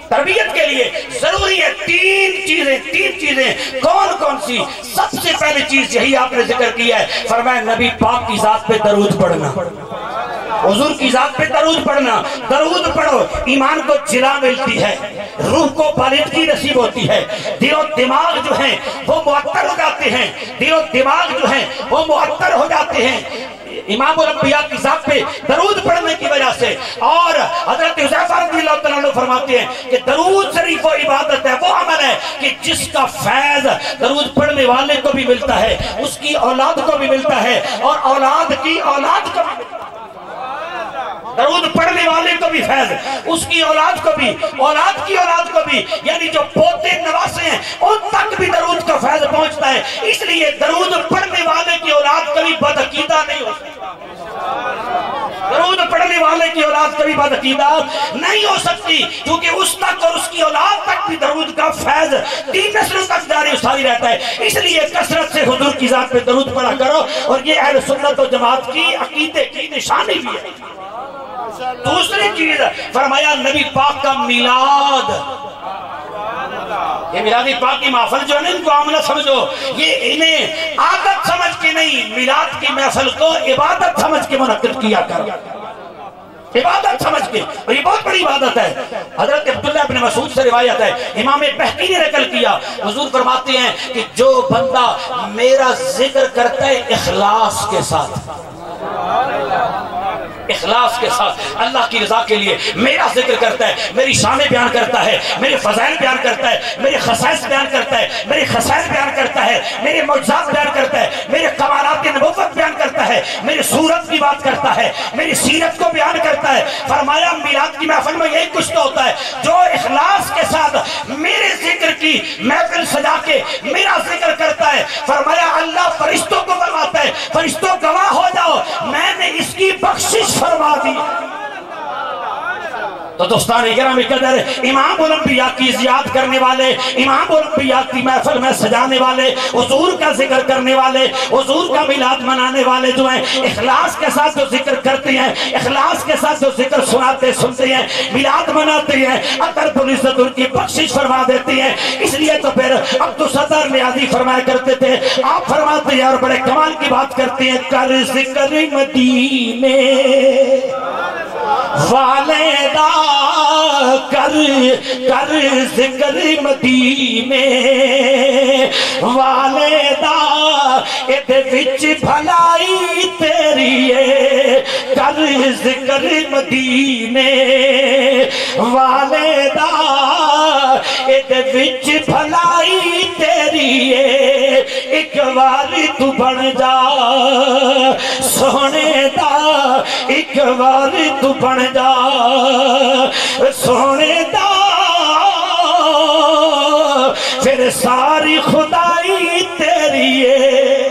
تربیت کے لیے ضروری ہے تین چیزیں کون سی؟ سب سے پہلی چیز یہی آپ نے ذکر کیا ہے، فرمایا نبی پاک کی ذات پہ درود پڑھنا، حضور کی ذات پہ درود پڑھنا۔ درود پڑھو، ایمان کو جلا ملتی ہے، روح کو باریدگی نصیب ہوتی ہے، دل و دماغ جو ہیں وہ معطر ہو جاتے ہیں، دل و دماغ جو ہیں وہ معطر ہو جاتے ہیں امام الانبیاء کی ذات پہ درود پڑھنے کی وجہ سے۔ اور حضرت حذیفہ رضی اللہ تعالیٰ عنہ فرماتے ہیں کہ درود شریف وہ عبادت ہے، وہ عمل ہے کہ جس کا فیض درود پڑھنے والے کو بھی ملتا ہے، اس کی اولاد کو بھی ملتا ہے اور اولاد کی اولاد کو بھی ملتا ہے۔ درود پڑھنے والے کو بھی فیض، اس کی اولاد کو بھی، اولاد کی اولاد کو بھی، یعنی جو پوتے نواسے ہیں ان تک بھی درود کا فیض پہنچتا ہے۔ اس لیے درود پڑھنے والے کی اولاد کبھی بدعقیدہ نہیں ہو سکتی، درود پڑھنے والے کی اولاد کبھی بدعقیدہ نہیں ہو سکتی، کیونکہ اس تک اور اس کی اولاد تک بھی درود کا فیض 3 نسلوں تک جاری ساری رہتا ہے۔ اس لیے کثرت سے حضور کی ذات پہ درود پڑھا کرو، اور یہ اہل سنت و جماعت کی عقیدے کی نشانی بھی ہے۔ دوسری چیز فرمایا نبی پاک کا میلاد، یہ میلاد پاک کی محفل جو ہے نا، ان کو عاملہ سمجھو، یہ انہیں عادت سمجھ کے نہیں، میلاد کی محفل کو عبادت سمجھ کے منعقد کیا کرو، عبادت سمجھ کے، اور یہ بہت بڑی عبادت ہے۔ حضرت عبداللہ ابن مسعود سے روایت ہے، امام بہقی نے نقل کیا، حضور فرماتے ہیں کہ جو بندہ میرا ذکر کرتا ہے اخلاص کے ساتھ، اخلاص کے ساتھ اللہ کی رضا کے لیے میرا ذکر کرتا ہے، میری شانیں بیان کرتا ہے، میرے فضائل بیان کرتا ہے، میرے خصائص بیان کرتا ہے، میرے خصائص بیان کرتا ہے، میرے معجزات بیان کرتا ہے، میرے کمالات نبوت بیان کرتا ہے، میری صورت کی بات کرتا ہے، میری سیرت کو بیان کرتا ہے۔ فرمایا میلاد کی محفل میں یہی کچھ تو ہوتا ہے، جو اخلاص کے ساتھ میرے ذکر کی محفل سجا کے میرا ذکر کرتا ہے، فرمایا اللہ فرشتوں کو فرماتا ہے فرشتوں گواہ ہو جاؤ میں نے اس کی بخشش فرما دی۔ تو دوستان اکرام قدر، امام الانبیاء کی زیاد کرنے والے، امام الانبیاء کی محفل میں سجانے والے، حضور کا ذکر کرنے والے، حضور کا میلاد منانے والے جو ہیں، اخلاص کے ساتھ جو ذکر کرتے ہیں، اخلاص کے ساتھ جو ذکر سناتے سنتے ہیں، میلاد مناتے ہیں، اگر پولیست ان کی بخشش فرما دیتی ہیں۔ اس لیے تو پھر عبدالستار نیازی فرمایا کرتے تھے، آپ فرماتے ہیں اور بڑے کمال کی بات کرتے ہیں، کر ذکر مدینے والدہ کر ذکر مدینے والدہ ادھے وچ بھلائی تیری ہے، کر ذکر مدینے والدہ ادھے وچ بھلائی تیری ہے، ایک بار تو بن جا سونے دا، ایک بار تو بن جا سونے دا، پھر ساری خدائی تیری ہے۔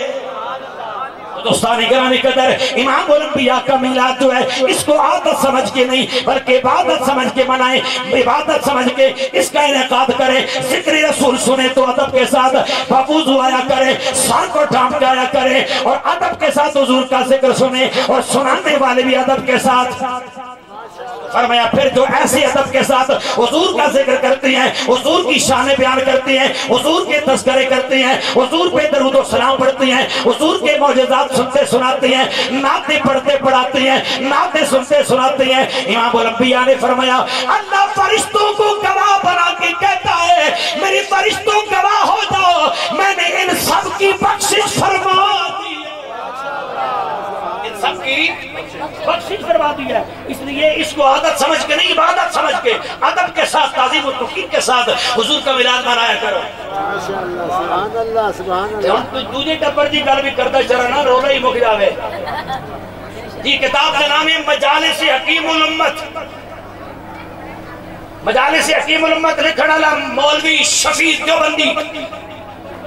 دوستان گرامی قدر امام الانبیاء کا میلاد جو ہے اس کو عادت سمجھ کے نہیں بلکہ عبادت سمجھ کے منائیں، عبادت سمجھ کے اس کا انعقاد کریں۔ ذکر رسول سنے تو ادب کے ساتھ وضو آیا کریں، سر کو ڈھانپ کے آیا کریں اور ادب کے ساتھ حضور کا ذکر سنیں اور سنانے والے بھی ادب کے ساتھ۔ فرمایا پھر جو ایسے ادب کے ساتھ حضور کا ذکر کرتی ہیں، حضور کی شان بیان کرتی ہیں، حضور کے تذکرے کرتی ہیں، حضور پہ درود و سلام پڑھتی ہیں، حضور کے معجزات سنتے سناتی ہیں، نعتیں پڑھتے پڑھاتی ہیں، نعتیں سنتے سناتی ہیں۔ امام الانبیاء نے فرمایا اللہ فرشتوں کو گواہ بنا کے کہتا ہے میری فرشتوں گواہ ہو جاؤ میں نے ان سب کی بخشش فرما دی، ان سب کی بخشش فرما دی ہے۔ اس لیے اس کو عادت سمجھ کے نہیں عبادت سمجھ کے ادب کے ساتھ تعظیم و توقیر کے ساتھ حضور کا میلاد منایا کرو۔ ماشاءاللہ سبحان اللہ سبحان اللہ۔ دوجے ٹبر جی گل بھی کرتا چرنا رولا ہی مک جاوے جی۔ کتاب کا نام ہے مجالس حکیم الامت، مجالس حکیم الامت لکھن والا مولوی شفیع دیوبندی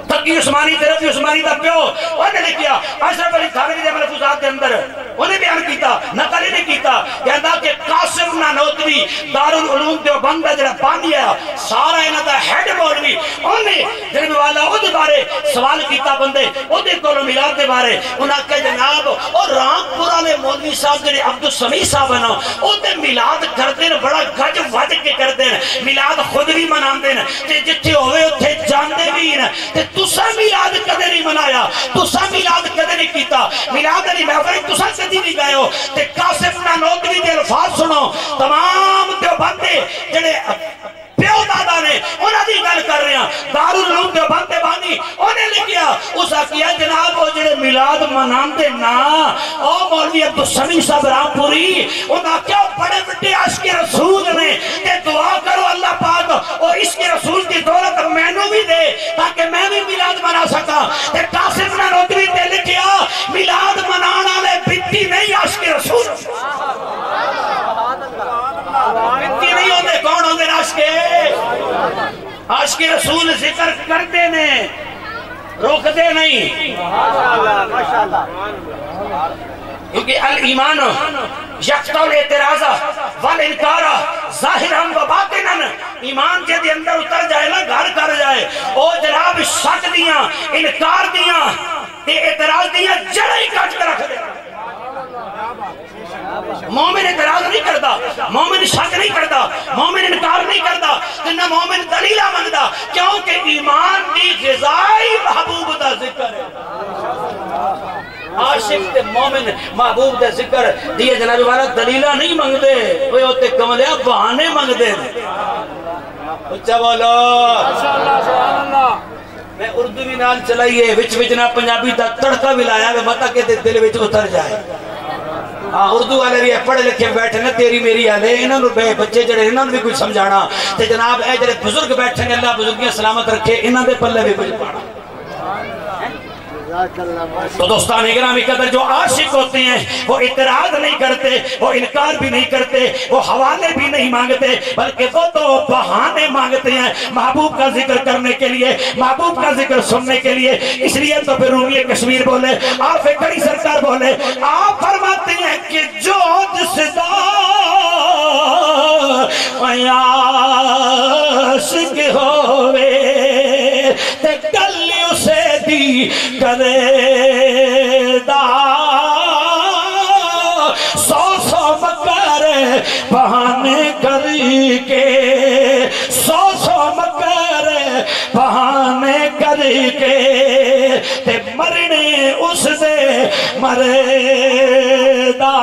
تقی عثمانی رضی عثمانی دا پیو انہیں لکھیا اشرف علی تھانوی دے ملفوظات دے اندر انہیں بیان کیتا نقل نہیں کیتا کہندا کہ قاسم نانوتوی دارالعلوم دیوبند دا جڑا بانی ہے سارا انہاں دا ہیڈ مولوی انہیں جناب والا او دے بارے سوال کیتا بندے او دے کولوں میلاد دے بارے انہاں کہ جناب او رامپور والے مولوی صاحب جڑے عبدالسمیع صاحب ہیں او تے میلاد کردے نے بڑا گج وج کے کردے نے میلاد خود بھی مناندے نے تے جتھے ہوے اوتھے جاندے بھی نے تے تسا میلاد کدے نہیں منایا، تسا میلاد کدے نہیں کیتا، میلاد علی محفل تسا کدی نہیں گئے ہو۔ تے قاسم نانوتوی دے الفاظ سنو، تمام دیوبندے جڑے پیو دادا نے انہاں دی گل کر رہے ہیں، دارالعلوم دیوبند بانی انہیں لکھیا اس کیا جناب وہ جڑے میلاد مناندے نا او مولوی عبدالسمیع صاحب رامپوری انہاں کیا بڑے بڑے عشق رسول نے تے دعا کرو اللہ پاک اور اس کے رسول کی دولت مینوں بھی دے تاکہ میں بھی میلاد منا سکا۔ تے قاسم نانوتوی تے لکھیا میلاد منانا والے بتی نہیں عشق رسول، بتی نہیں ہوندے کون ہوندے عشق عاشق رسول ذکر کرتے نے روکتے نہیں، کیونکہ الایمان یقطع الاعتراض والانکار ظاہرا و باطنا، ایمان جے دے اندر اتر جائے نا گھر کر جائے او جناب شک دیاں انکار دیاں تے اعتراض دیاں جڑے ہی کٹ کر رکھ دے۔ مومن اعتراض نہیں کرتا، مومن شک نہیں کرتا، مومن انکار نہیں کرتا، نہ مومن دلیلہ منگتا، کیونکہ ایمان دی غذائی محبوب دا ذکر ہے۔ عاشق تے مومن محبوب دا ذکر دیئے جناب والا دلیلہ نہیں منگتے، وہ ہوتے کملیا بہانے منگتے۔ اچھا بولو میں اردو بھی نال چلائیے وچ وچ نہ پنجابی دا تڑکا بھی لایا کہ مطا کہ دل وچ اتر جائے۔ ہاں اردو والے بھی پڑھے لکھے بیٹھے نا تیری میری آلے انہوں نے بچے جڑے انہوں نے بھی کچھ سمجھانا تے جناب اے جڑے بزرگ بیٹھے ہیں اللہ بزرگیاں سلامت رکھے انہوں نے پلے بھی کچھ پڑھا۔ تو دوستان گرامی قدر جو عاشق ہوتے ہیں وہ اعتراض نہیں کرتے، وہ انکار بھی نہیں کرتے، وہ حوالے بھی نہیں مانگتے، بلکہ وہ تو بہانے مانگتے ہیں محبوب کا ذکر کرنے کے لیے، محبوب کا ذکر سننے کے لیے۔ اس لیے تو پھر رومی کشمیر بولے آپ کڑی سرکار بولے آپ فرماتے ہیں کہ جو جس دا عاشق ہوئے تے گلی اسے دی کرے دا سو سو مکر بہانے کر کے سو سو مکر بہانے کر کے تے مرنے اس دے مرے دا۔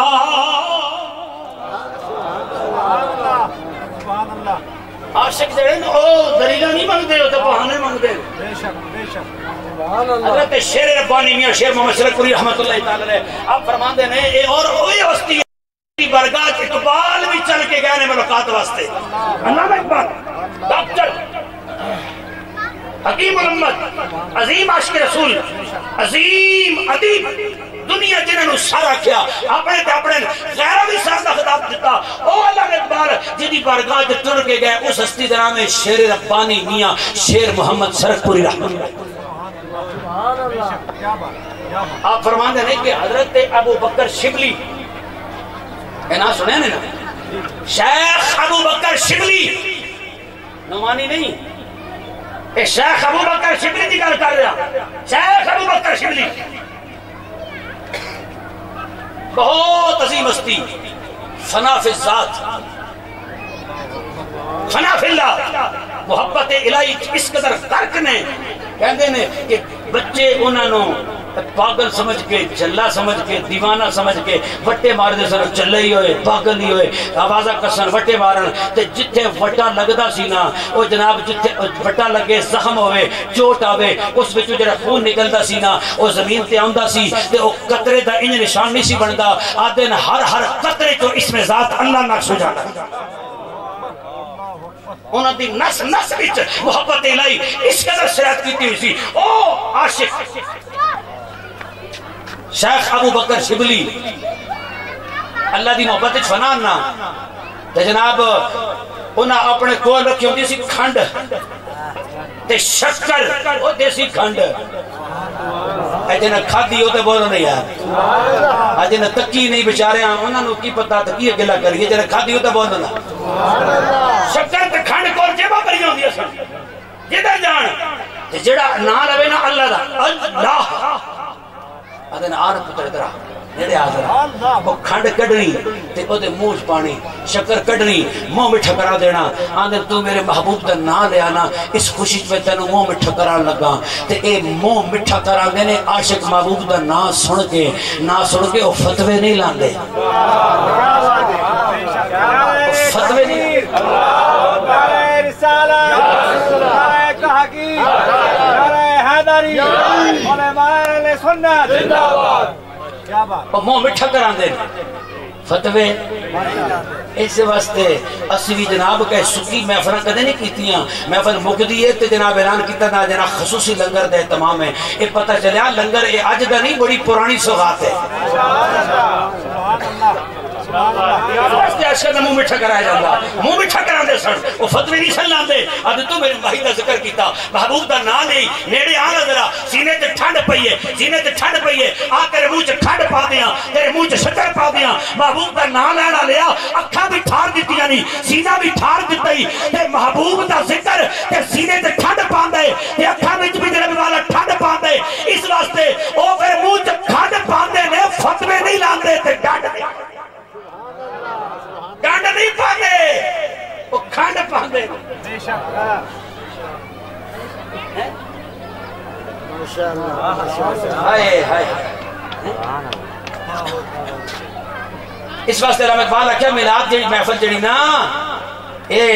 عاشق جڑے نا او دلیلہ نہیں منگتے ہو تو بہانے منگتے۔ حضرت شیر ربانی میاں شیر محمد شرک پوری رحمت اللہ تعالی آپ فرماندے نے اے اور وہی ہستی برگاہ اقبال بھی چل کے گئے نے ملاقات واسطے۔ علامہ اقبال ڈاکٹر حکیم الامت عظیم عاشق رسول عظیم ادیب دنیا جنہوں نے سارا کیا اپنے تے اپنے غیرہ بھی سارا خطاب دیتا او علامہ اقبال جدی بارگاہ جب ٹر کے گئے اس ہستی درہ میں شیر ربانی میاں شیر محمد شرک پوری رحمت اللہ آپ فرماندے نہیں کہ حضرت ابو بکر شبلی اے نا سنے نا شیخ ابو بکر شبلی نعمانی نہیں اے شیخ ابو بکر شبلی دی گل کر رہا شیخ ابو بکر شبلی بہت عظیم ہستی فنا فی الذات فنا فی اللہ محبت الہی اس قدر غرق نے کہندے نے کہ بچے انہاں نو پاگل سمجھ کے جلا سمجھ کے دیوانہ سمجھ کے وٹے مار دے سن چلے ہی ہوئے پاگل ہی ہوئے آوازہ کسن وٹے مارن تے جتھے وٹا لگدا سی نا او جناب جتھے وٹا لگے زخم ہوئے چوٹ آوے اس وچوں جڑا خون نکلدا سی نا او زمین تے آندا سی تے او قطرے دا انج نشان نہیں سی بندا آدن ہر قطرے چوں اس میں ذات اللہ نقش ہو جاتا انہاں دی نس نس وچ محبت الہی اس قدر شرائط کیتی ہوئی سی او عاشق شیخ ابو بکر شبلی اللہ دی محبت فنان نا تے جناب انہاں اپنے کول رکھی ہوندی سی کھنڈ تے شکر او دیسی کھنڈ اجے نہ کھادی ہو تے بولو نہیں یار اجے نہ تکی نہیں بیچارے انہاں نو کی پتہ تکی گلا کریے جے نہ کھادی ہو تے بولو نا شکر تے کھنڈ کول جیبا بھری ہوندی اصل جدھر جان تے جڑا نا لوے نا اللہ دا اللہ آدھے نا آن پتر ادھرا نیڑے آدھرا وہ کھنڈ کڑنی تے او دے موج پانی شکر کڑنی مو میں ٹھکرا دینا آدھے تو میرے محبوب دا نا لے آنا اس خوشی میں تینو مو میں ٹھکرا لگا تے اے مو مٹھا کرا دینے عاشق محبوب دا نا سن کے او فتوے نہیں لاندے فتوے نہیں رسالہ کہا کی حیدری علماء سنت زندہ باد اور منہ مٹھا کران دے فتوے اس واسطے اسی بھی جناب کہ سکی محفلیں کدے نہیں کیتیاں محفل مقدی ہے تے جناب اعلان کیتا نا جناب خصوصی لنگر دے تمام ہے یہ پتہ چلیا لنگر اے اج دا نہیں بڑی پرانی سوغات ہے واسطے عاشق دا منہ مٹھا کرایا جاتا منہ مٹھا کران دے سن وہ فتوی نہیں سن لاندے اب تو میرے بھائی دا ذکر کیتا محبوب دا نا نہیں نیڑے آنا ذرا سینے تے ٹھنڈ پئی ہے آ تیرے منہ چ کھنڈ پا دیاں تیرے منہ چ شکر پا دیاں محبوب دا نا لینا لیا اکھاں بھی ٹھار دیتیاں نہیں سینہ بھی ٹھار دیتا ہی تے محبوب دا ذکر تے سینے تے ٹھنڈ پاندے تے اکھاں وچ بھی جناب والا ٹھنڈ پاندے اس واسطے او پھر منہ چ کھنڈ پاندے نے فتوی نہیں لاندے تے ڈانڈ نہیں پاندے وہ کھنڈ پاندے ہائے ہائے اس واسطے علامہ اقبال کیا میلاد جڑی محفل جڑی نا اے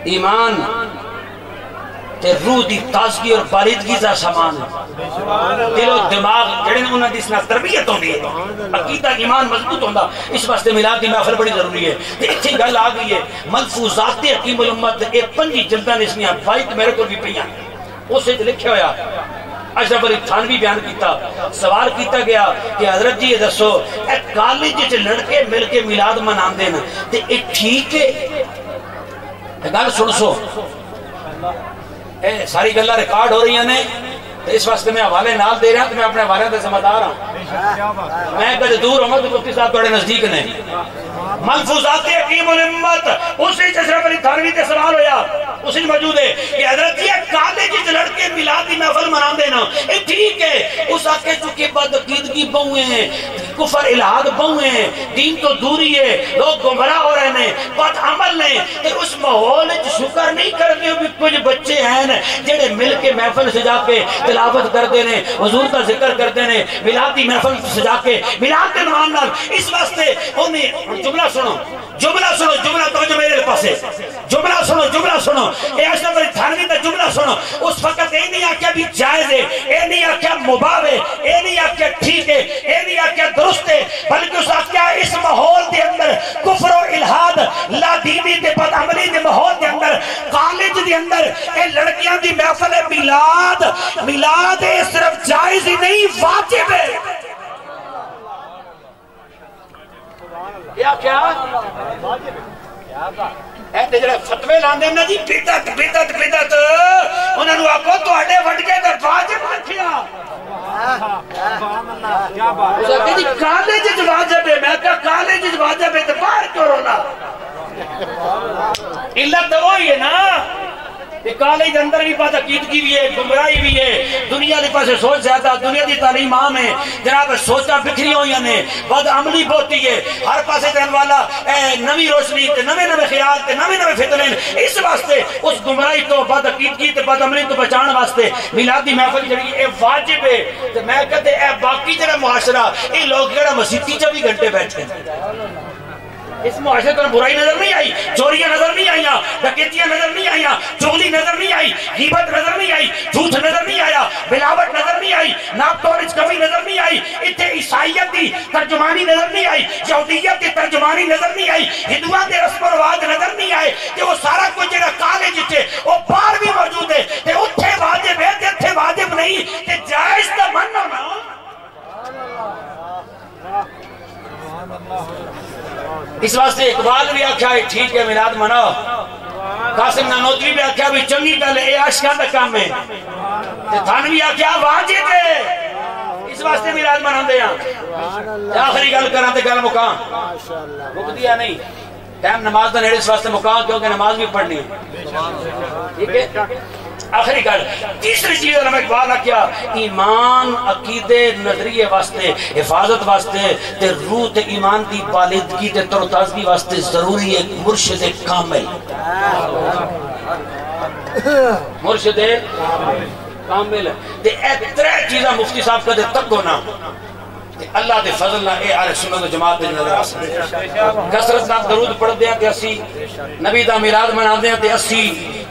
ایمان تے روح دی تازگی اور باریدگی دا سامان ہے دل و دماغ جڑے انہاں دی اسنا تربیت ہوندی ہے عقیدہ ایمان مضبوط ہوندا اس واسطے میلاد دی محفل بڑی ضروری ہے تے ایتھے گل آ گئی ہے ملفوظات حکیم الامت اے 5 جلداں نے اس نے بھائی میرے کو بھی پیاں اس وچ لکھیا ہویا اشرف علی تھانوی بیان کیتا سوال کیتا گیا کہ حضرت جی یہ دسو اے کالج وچ لڑکے مل کے میلاد مناندے نا تے اے ٹھیک ہے گل سن سو اے ساری گلاں ریکارڈ ہو رہی ہیں اس واسطے میں حوالے نال دے رہا ہوں تو میں اپنے حوالے دے ذمہ دار ہوں میں کدے دور ہوں تو مفتی صاحب تھوڑے نزدیک نے ملفوظات حکیم الامت اسی اشرف علی تھانوی تے سوال ہویا اسی موجود ہے کہ حضرت یہ کالج وچ لڑکے میلاد دی محفل مناندے نا اے ٹھیک ہے اس آکے چونکہ بدعقیدگی بہوے ہیں کفر الہاد بہوے ہیں دین تو دوری ہے لوگ گمراہ ہو رہے ہیں بد عمل نے تے اس ماحول وچ شکر نہیں کرتے بھی کچھ بچے ہیں جڑے مل کے محفل سجا کے تلاوت کرتے ہیں حضور کا ذکر کرتے ہیں میلاد دی محفل سجا کے میلاد کے نام نال اس واسطے انہیں جملہ سنو جملہ توجہ میرے پاسے جملہ سنو اے اشرف علی تھانوی کا جملہ سنو اس وقت اے نہیں آکیا بھی جائز ہے اے نہیں آکیا مباح ہے اے نہیں آکیا ٹھیک ہے اے نہیں آکیا درست ہے بلکہ اس آکیا اس ماحول دے اندر کفر و الہاد لا دینی دے بد عملی دے ماحول دے اندر کالج دے اندر اے لڑکیاں دی محفل میلاد صرف جائز ہی نہیں واجب ہے کیا ایتے جڑے فتوے لاندے نا جی بدعت انہاں نوں آکھو تواڈے وڈ کے تے واجب رکھیا کہ کالج واجب ہے، میں کہا کالج واجب ہے تو باہر کیوں رونا؟ علت تو وہی ہے نا، کالج اندر بھی بات عقیدگی بھی ہے، گمراہی بھی ہے، دنیا کے پاس سوچ زیادہ، دنیا کی تعلیم عام ہے جناب، سوچا بکھری ہوئی نے، بد عملی بہتی ہے، ہر پاسے جان والا نوی روشنی تے نوے نوے خیال تے نوے نوے فتنے، اس واسطے اس گمراہی تو بد عقیدگی تے بد عملی تو بچان واسطے میلادی محفل جڑی اے واجب ہے۔ تے میں کہتے اے باقی جڑا معاشرہ اے لوگ جڑا مسیتی 24 گھنٹے بیٹھے اس معاشرے کو برائی نظر نہیں آئی، چوریاں نظر نہیں آئیاں، ڈکیتیاں نظر نہیں آئیاں، چغلی نظر نہیں آئی، غیبت نظر نہیں آئی، جھوٹ نظر نہیں آیا، بلاوٹ نظر نہیں آئی، ناپ تولج کمی نظر نہیں آئی، اتنے عیسائیت کی ترجمانی نظر نہیں آئی، یہودیت کی ترجمانی نظر نہیں آئی، ہندوؤں کے رسم و رواج نظر نہیں آئے، کہ وہ سارا کچھ جڑا کالج ہے وہ باہر بھی موجود ہے، کہ اتھے واجب ہے کہ اتھے واجب نہیں، کہ جائز تو منو نا۔ اس واسطے اقبال بھی آکھا ہے ٹھیک ہے میلاد مناؤ، قاسم نانوتوی بھی آکھا بھی چنگی گل ہے، اے عاشقاں دا کام ہے، تے تھان بھی آکھا واجب ہے، اس واسطے میلاد مناندے ہیں۔ آخری گل کراں تے گل مکاں، رک دیا نہیں، ٹائم نماز دا نیڑے، اس واسطے مکاں کیونکہ نماز بھی پڑھنی ہے، ٹھیک ہے۔ آخری گل تیسری چیز علامہ اقبال کیا، ایمان عقیدے نظریے واسطے حفاظت واسطے تے روح تے ایمان دی بالدگی تے تروتازگی واسطے ضروری ہے مرشد کامل، مرشد کامل تے اے ترے چیزاں مفتی صاحب کدے تک ہونا اللہ دے فضل نہ اے اہل سنت و جماعت دے نظر آسن کثرت نہ درود پڑھ دیا تے اسی نبی دا میلاد منا دیا تے اسی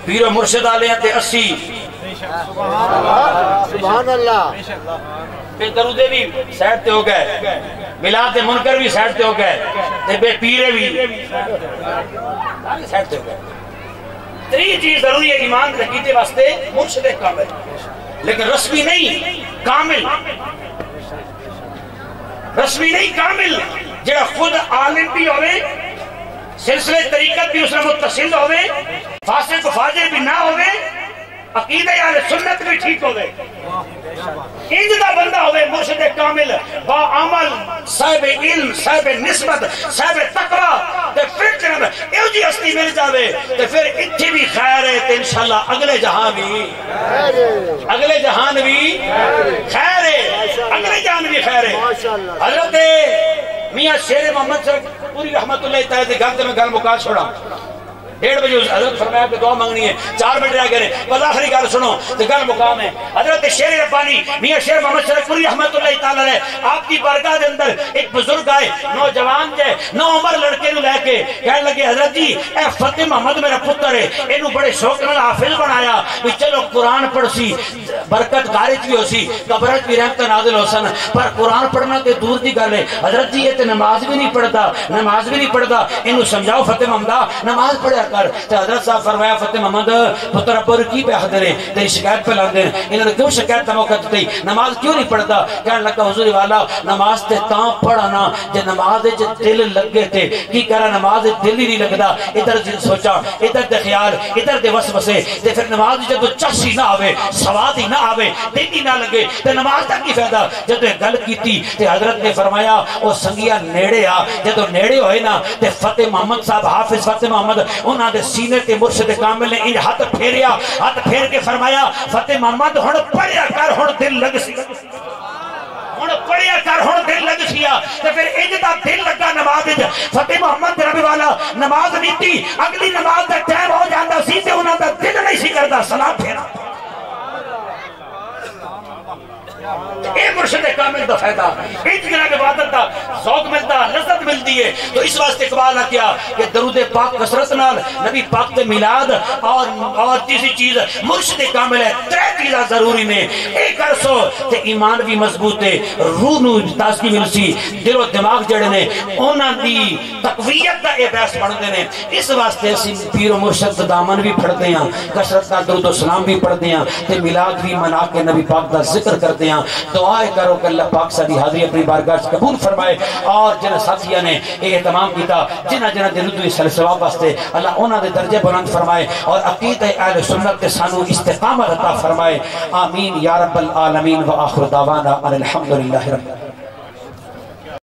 پیر و مرشد آ لیا تے اسی سبحان اللہ، پھر درودے بھی سائڈ تے ہو گئے، میلاد منکر بھی سائڈ تے ہو گئے تے بے پیرے بھی سائڈ تے ہو گئے۔ تری چیز ضروری ہے ایمان عقیدے واسطے مرشد کامل، لیکن رسمی نہیں کامل، رسمی نہیں کامل، جڑا خود عالم بھی ہوئے، سلسلے طریقت بھی اس نے متصل ہوئے، فاسق و فاجر بھی نہ ہوئے، عقیدہ اہل سنت بھی ٹھیک ہوئے، انجدہ بندہ ہوئے مرشد کامل، با عمل، صاحب علم، صاحب نسبت، صاحب تقوی، تے پھر جنب ایو جی ہستی مل جاوے تے پھر اتھی بھی خیر ہے تے انشاءاللہ اگلے جہاں بھی خیر ہے، اگلے جہاں بھی خیر ہے۔ حضرت میاں شیر محمد صاحب پوری رحمت اللہ تعالیٰ دے گھر میں گل مکا چھوڑا، 1:30 بجے حضرت فرمایا کہ دعا مانگنی ہے، 4 منٹ رہ گئے، بس آخری گل سنو تو گل مقام ہے۔ حضرت شیر ربانی میاں شیر محمد صاحب پوری رحمت اللہ تعالیٰ علیہ آپ کی بارگاہ دے اندر ایک بزرگ آئے، نوجوان جے 9 عمر لڑکے نو لے کے کہنے لگے حضرت جی اے فتح محمد میرا پتر ہے، اینو بڑے شوق نال حافظ بنایا بھی چلو قرآن پڑھ سی، برکت گارج بھی ہو سی، قبرت بھی رحمت نازل ہو سن، پر قرآن پڑھنا تے دور دی گل ہے۔ حضرت جی یہ تے نماز بھی نہیں پڑھتا، اینو سمجھاؤ فتح محمد نماز پڑھیا کر۔ تے حضرت صاحب فرمایا فتح محمد پتر ابر کی پہ حضر ہے تیری شکایت پہ لاندے انہوں نے کیوں شکایت کا موقع دیتی، نماز کیوں نہیں پڑھتا؟ کہنے لگا حضور والا نماز تے تاں پڑھانا جے نماز جے دل لگے تے کی کرا، نماز دل ہی نہیں لگدا، ادھر سوچا ادھر دے خیال ادھر دے وسوسے تے پھر نماز جدو چش ہی نہ آوے، سواد ہی نہ آوے، دل ہی نہ لگے تے نماز دا کی فائدہ؟ جدو گل کیتی تے حضرت نے فرمایا او سنگیا نیڑے آ، جدو نیڑے ہوئے نا تے فتح محمد صاحب حافظ فتح محمد انہاں دے سینے تے مرشد کامل نے انج ہاتھ پھیریا، ہاتھ پھیر کے فرمایا فتح محمد ہن پڑھیا کر، ہن دل لگ سی، ہن پڑھیا کر، ہن دل لگ سیا۔ تے پھر انج دا دل لگا نماز وچ، فتح محمد ربی والا نماز نیتی اگلی نماز دا ٹائم ہو جاندا سی تے انہاں دا دل نہیں سی کردا سلام پھیرا۔ اے مرشد کامل دا فائدہ، ایک جناب عبادت دا ذوق ملتا، لذت ملتی ہے۔ تو اس واسطے اقبال نے کیا کہ درود پاک کثرت نال نبی پاک تے میلاد اور تیسری چیز مرشد کامل ہے، 3 چیزاں ضروری نے، ایک عرصو تے ایمان بھی مضبوط ہے، روح نو تازگی ملسی، دل و دماغ جڑے نے انہاں دی تقویت دا اے بحث پڑھتے ہیں۔ اس واسطے اسی پیر و مرشد دامن بھی پڑھتے ہیں، کثرت نال درود و سلام بھی پڑھتے ہیں تے میلاد بھی منا کے نبی پاک دا ذکر کرتے ہیں۔ دعائیں کرو کہ اللہ پاک ساری حاضری اپنی بارگاہ سے قبول فرمائے، اور جن ساتھیاں نے اہتمام کیتا جنہ دردوی سلسلہ واسطے اللہ انہاں دے درجے بلند فرمائے اور عقیدہ اہل سنت کے سانو استقامت عطا فرمائے، آمین یا رب العالمین، وآخر دعوانا الحمدللہ رب العالمین۔